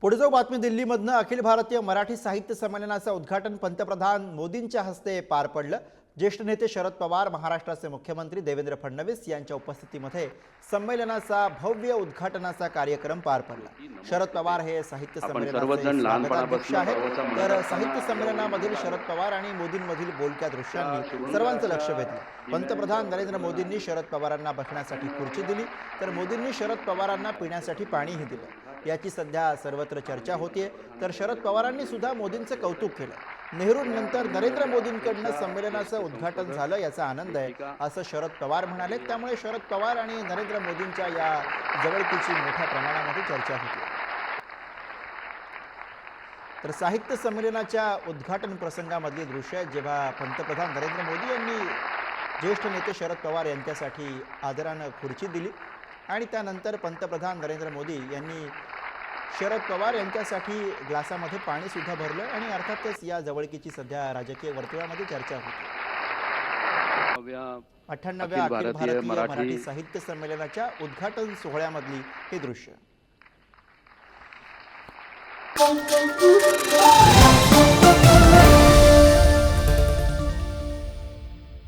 पुढे जाऊ बातमी दिल्लीमधनं अखिल भारतीय मराठी साहित्य संमेलनाचं उद्घाटन पंतप्रधान मोदींच्या हस्ते पार पडलं। ज्येष्ठ नेते शरद पवार, महाराष्ट्राचे मुख्यमंत्री देवेंद्र फडणवीस यांच्या उपस्थितीमध्ये संमेलनाचा भव्य उद्घाटनाचा कार्यक्रम पार पडला। शरद पवार हे साहित्य संमेलनाचे स्वागताध्यक्ष आहेत, तर साहित्य संमेलनामधील शरद पवार आणि मोदींमधील बोलक्या दृश्यांनी सर्वांचं लक्ष वेधलं। पंतप्रधान नरेंद्र मोदींनी शरद पवारांना बसण्यासाठी खुर्ची दिली, तर मोदींनी शरद पवारांना पिण्यासाठी पाणीही दिलं। याची सध्या सर्वत्र चर्चा होतीये, तर शरद पवारांनी सुद्धा मोदींचं कौतुक केलं। नेहरूंनंतर नरेंद्र मोदींकडनं संमेलनाचं उद्घाटन झालं याचा आनंद आहे, असं शरद पवार म्हणाले। त्यामुळे शरद पवार आणि नरेंद्र मोदींच्या या जवळकीची मोठ्या प्रमाणामध्ये चर्चा होती। तर साहित्य संमेलनाच्या उद्घाटन प्रसंगामधली दृश्य जेव्हा पंतप्रधान नरेंद्र मोदी यांनी ज्येष्ठ नेते शरद पवार यांच्यासाठी आदरानं खुर्ची दिली आणि त्यानंतर पंतप्रधान नरेंद्र मोदी यांनी शरद पवार यांच्यासाठी ग्लासामध्ये पाणी सुद्धा भरलं आणि अर्थातच या जवळकीची सध्या राजकीय वर्तुळामध्ये चर्चा होती। 98व्या अखिल भारतीय मराठी साहित्य संमेलनाच्या उद्घाटन सोहळ्यामधली हे दृश्य।